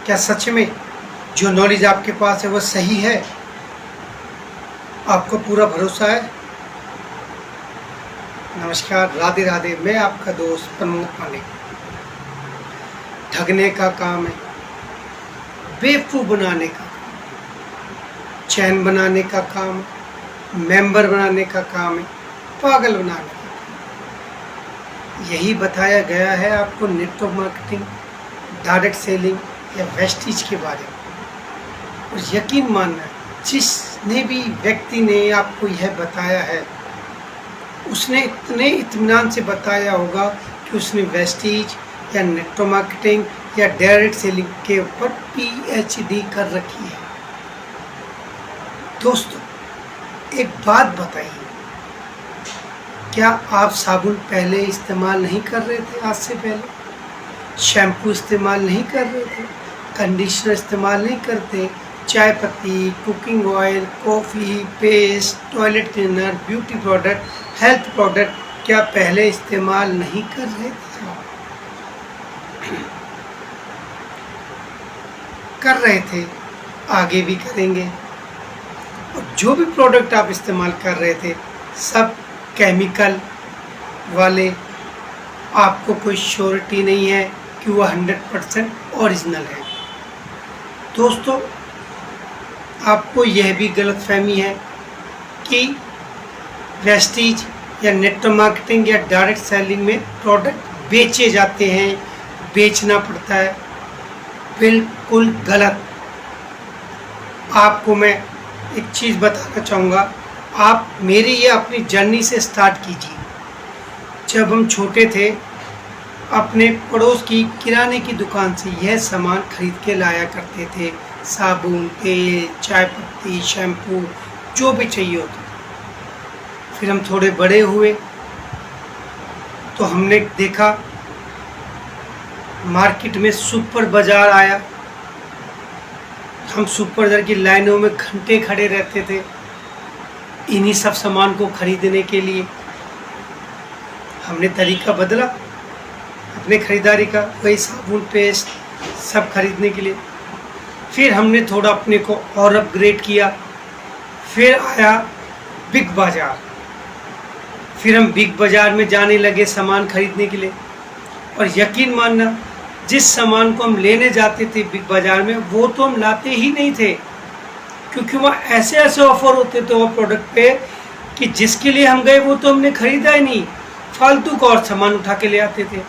क्या सच में जो नॉलेज आपके पास है वो सही है? आपको पूरा भरोसा है? नमस्कार, राधे राधे। मैं आपका दोस्त प्रमोद पांडे। ठगने का काम है, बेवकूफ़ बनाने का, चैन बनाने का काम, मेंबर बनाने का काम है, पागल बनाने का। यही बताया गया है आपको नेटवर्क मार्केटिंग, डायरेक्ट सेलिंग या वेस्टीज के बारे में। और यकीन मानना, जिसने भी व्यक्ति ने आपको यह बताया है उसने इतने इत्मीनान से बताया होगा कि उसने वेस्टीज या नेटवर्क मार्केटिंग या डायरेक्ट सेलिंग के ऊपर PhD कर रखी है। दोस्तों, एक बात बताइए, क्या आप साबुन पहले इस्तेमाल नहीं कर रहे थे? आज से पहले शैम्पू इस्तेमाल नहीं कर रहे थे, कंडीशनर इस्तेमाल नहीं करते, चाय पत्ती, cooking oil, coffee, paste, toilet cleaner, beauty product, health product क्या पहले इस्तेमाल नहीं कर रहे थे? कर रहे थे, आगे भी करेंगे। और जो भी प्रोडक्ट आप इस्तेमाल कर रहे थे सब केमिकल वाले, आपको कोई श्योरिटी नहीं है कि वो 100% ओरिजिनल है। दोस्तों, आपको यह भी गलतफहमी है कि वेस्टीज या नेटवर्क मार्केटिंग या डायरेक्ट सेलिंग में प्रोडक्ट बेचे जाते हैं, बेचना पड़ता है। बिल्कुल गलत। आपको मैं एक चीज़ बताना चाहूँगा, आप मेरी ये अपनी जर्नी से स्टार्ट कीजिए। जब हम छोटे थे, अपने पड़ोस की किराने की दुकान से यह सामान खरीद के लाया करते थे, साबुन, तेल, चाय पत्ती, शैम्पू, जो भी चाहिए होता था। फिर हम थोड़े बड़े हुए तो हमने देखा मार्केट में सुपर बाज़ार आया। हम सुपर बाज़ार की लाइनों में घंटे खड़े रहते थे इन्हीं सब सामान को खरीदने के लिए। हमने तरीका बदला अपने ख़रीदारी का, वही साबुन, पेस्ट सब खरीदने के लिए। फिर हमने थोड़ा अपने को और अपग्रेड किया। फिर आया बिग बाज़ार। फिर हम बिग बाज़ार में जाने लगे सामान खरीदने के लिए। और यकीन मानना, जिस सामान को हम लेने जाते थे बिग बाज़ार में, वो तो हम लाते ही नहीं थे, क्योंकि वहाँ ऐसे ऐसे ऑफर होते थे वो प्रोडक्ट पे कि जिसके लिए हम गए वो तो हमने ख़रीदा ही नहीं, फालतू का और सामान उठा के ले आते थे।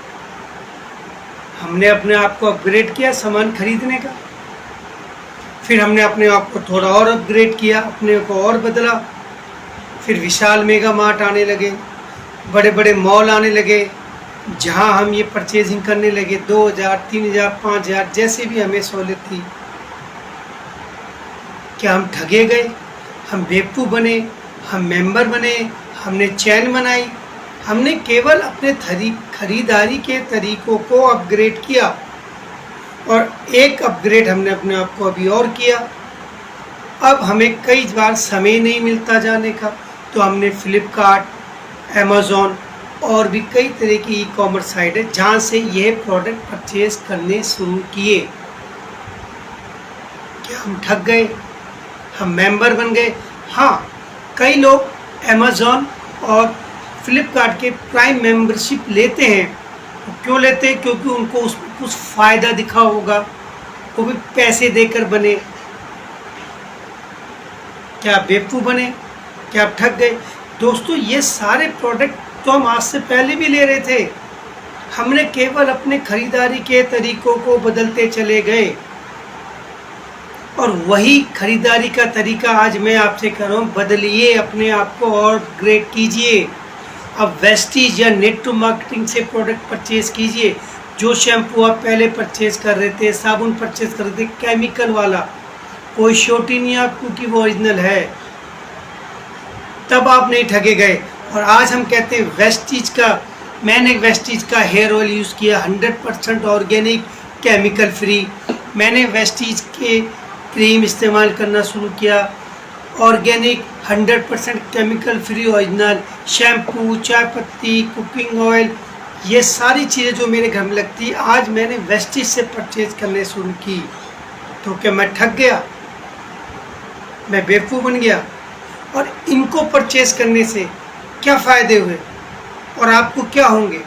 हमने अपने आप को अपग्रेड किया सामान खरीदने का। फिर हमने अपने आप को थोड़ा और अपग्रेड किया, अपने को और बदला। फिर विशाल मेगा मार्ट आने लगे, बड़े बड़े मॉल आने लगे, जहां हम ये परचेजिंग करने लगे। 2000, 3000, 5000 जैसे भी हमें सहूलियत थी। क्या हम ठगे गए? हम बेवकूफ़ बने? हम मेंबर बने? हमने चैन बनाई? हमने केवल अपने खरीदारी के तरीक़ों को अपग्रेड किया। और एक अपग्रेड हमने अपने आप को अभी और किया। अब हमें कई बार समय नहीं मिलता जाने का, तो हमने फ्लिपकार्ट, अमेज़ॉन और भी कई तरह की ई-कॉमर्स साइट है जहाँ से यह प्रोडक्ट परचेज करने शुरू किए। क्या हम ठग गए? हम मेंबर बन गए? हाँ, कई लोग अमेज़ॉन और फ्लिपकार्ट के प्राइम मेंबरशिप लेते हैं। तो क्यों लेते हैं? क्योंकि उनको उसमें कुछ फ़ायदा दिखा होगा, वो भी पैसे देकर बने। क्या आप बेवकूफ़ बने? क्या आप ठग गए? दोस्तों, ये सारे प्रोडक्ट तो हम आज से पहले भी ले रहे थे। हमने केवल अपने खरीदारी के तरीक़ों को बदलते चले गए। और वही खरीदारी का तरीका आज मैं आपसे कह रहा हूँ, बदलिए अपने आप को और अपग्रेड कीजिए। अब वेस्टीज या नेटवर्क मार्केटिंग से प्रोडक्ट परचेज कीजिए। जो शैम्पू आप पहले परचेज कर रहे थे, साबुन परचेज कर रहे थे, केमिकल वाला, कोई श्योरिटी नहीं आपको कि वो ओरिजिनल है, तब आप नहीं ठगे गए। और आज हम कहते हैं वेस्टीज का, मैंने वेस्टीज का हेयर ऑयल यूज़ किया 100% ऑर्गेनिक, केमिकल फ्री। मैंने वेस्टीज के क्रीम इस्तेमाल करना शुरू किया, organic, 100% chemical free, original. Shampoo, चाय पत्ती, कुकिंग ऑयल, ये सारी चीज़ें जो मेरे घर में लगती, आज मैंने वेस्टीज से परचेज करने शुरू की। तो क्या मैं ठग गया, मैं बेवकूफ़ बन गया? और इनको परचेज करने से क्या फ़ायदे हुए और आपको क्या होंगे?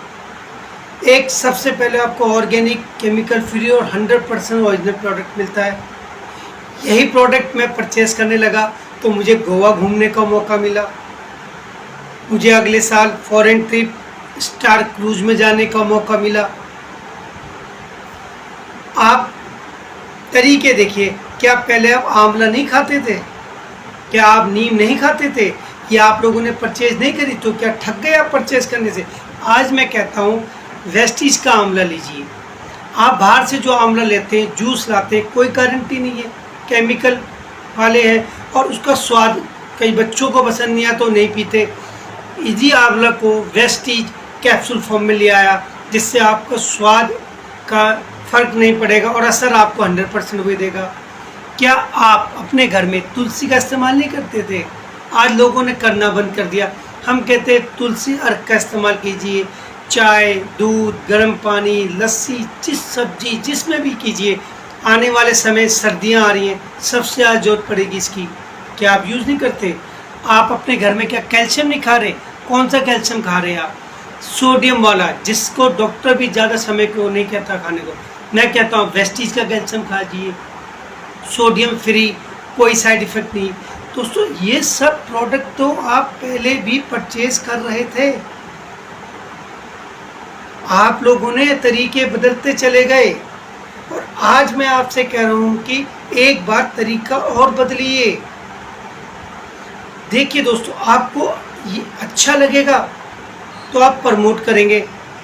एक, सबसे पहले आपको ऑर्गेनिक, केमिकल फ्री और 100% ओरिजिनल प्रोडक्ट मिलता है। यही प्रोडक्ट मैं परचेज करने लगा तो मुझे गोवा घूमने का मौका मिला, मुझे अगले साल फॉरेन ट्रिप स्टार क्रूज में जाने का मौका मिला। आप तरीके देखिए, क्या पहले आप आंवला नहीं खाते थे? क्या आप नीम नहीं खाते थे? या आप लोगों ने परचेज नहीं करी? तो क्या ठग गए आप परचेज करने से? आज मैं कहता हूँ वेस्टीज का आंवला लीजिए। आप बाहर से जो आंवला लेते हैं, जूस लाते हैं, कोई गारंटी नहीं है, केमिकल वाले हैं और उसका स्वाद कई बच्चों को पसंद नहीं आया तो नहीं पीते। इसी आंवला को वेस्टीज कैप्सूल फॉर्म में ले आया, जिससे आपको स्वाद का फर्क नहीं पड़ेगा और असर आपको 100% हुए देगा। क्या आप अपने घर में तुलसी का इस्तेमाल नहीं करते थे? आज लोगों ने करना बंद कर दिया। हम कहते हैं तुलसी अर्क का इस्तेमाल कीजिए, चाय, दूध, गर्म पानी, लस्सी, जिस सब्जी जिसमें भी कीजिए। आने वाले समय सर्दियां आ रही हैं, सबसे ज़्यादा जरूरत पड़ेगी इसकी। क्या आप यूज़ नहीं करते? आप अपने घर में क्या कैल्शियम नहीं खा रहे? कौन सा कैल्शियम खा रहे हैं आप? सोडियम वाला, जिसको डॉक्टर भी ज़्यादा समय को नहीं कहता खाने को। मैं कहता हूँ वेस्टीज का कैल्शियम खाइए, सोडियम फ्री, कोई साइड इफ़ेक्ट नहीं। दोस्तों, ये सब प्रोडक्ट तो आप पहले भी परचेज कर रहे थे, आप लोगों ने तरीके बदलते चले गए और आज मैं आपसे कह रहा हूँ कि एक बार तरीका और बदलिए। देखिए दोस्तों, आपको ये अच्छा लगेगा तो आप प्रमोट करेंगे,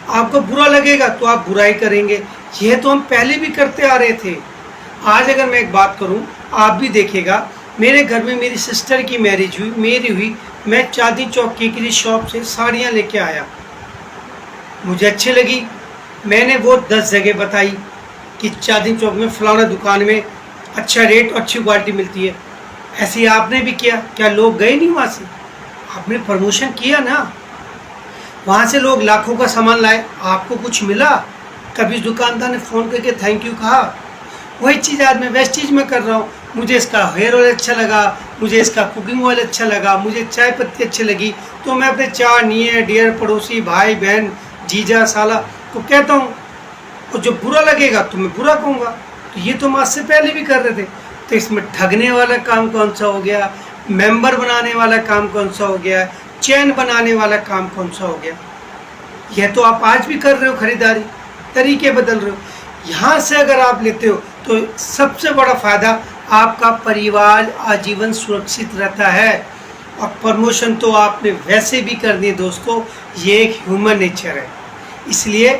आपको बुरा लगेगा तो आप बुराई करेंगे। यह तो हम पहले भी करते आ रहे थे। आज अगर मैं एक बात करूं, आप भी देखिएगा, मेरे घर में मेरी सिस्टर की मैरिज हुई, मेरी हुई, मैं चांदनी चौक की शॉप से साड़ियां लेके आया, मुझे अच्छी लगी। मैंने वो 10 जगह बताई कि चांदनी चौक में फलाना दुकान में अच्छा रेट और अच्छी क्वालिटी मिलती है। ऐसे ही आपने भी किया। क्या लोग गए नहीं वहाँ से? आपने प्रमोशन किया ना, वहाँ से लोग लाखों का सामान लाए, आपको कुछ मिला? कभी दुकानदार ने फ़ोन करके थैंक यू कहा? वही चीज़ आज मैं वेस्टीज में कर रहा हूँ। मुझे इसका हेयर ऑयल अच्छा लगा, मुझे इसका कुकिंग ऑयल अच्छा लगा, मुझे चाय पत्ती अच्छी लगी, तो मैं अपने 4 नियर डियर पड़ोसी, भाई बहन, जीजा साला को कहता हूँ। और जो बुरा लगेगा तो मैं बुरा कहूँगा। तो ये तो हम आज से पहले भी कर रहे थे। तो इसमें ठगने वाला काम कौन सा हो गया? मेंबर बनाने वाला काम कौन सा हो गया? चैन बनाने वाला काम कौन सा हो गया? यह तो आप आज भी कर रहे हो, खरीदारी, तरीके बदल रहे हो। यहाँ से अगर आप लेते हो तो सबसे बड़ा फ़ायदा, आपका परिवार आजीवन सुरक्षित रहता है। और प्रमोशन तो आपने वैसे भी करनी है दोस्तों, ये एक ह्यूमन नेचर है, इसलिए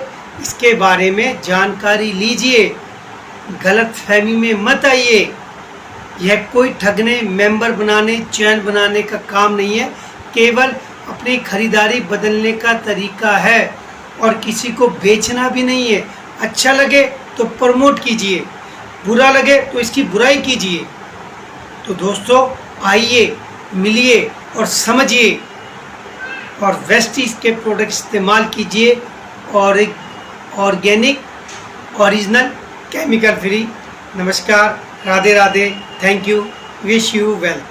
इसके बारे में जानकारी लीजिए, गलत फहमी में मत आइए। यह कोई ठगने, मेंबर बनाने, चैन बनाने का काम नहीं है, केवल अपनी खरीदारी बदलने का तरीका है और किसी को बेचना भी नहीं है। अच्छा लगे तो प्रमोट कीजिए, बुरा लगे तो इसकी बुराई कीजिए। तो दोस्तों, आइए, मिलिए और समझिए और वेस्टीज के प्रोडक्ट इस्तेमाल कीजिए और एक ऑर्गेनिक, ओरिजिनल, केमिकल फ्री। नमस्कार, Radhe Radhe, thank you, wish you well.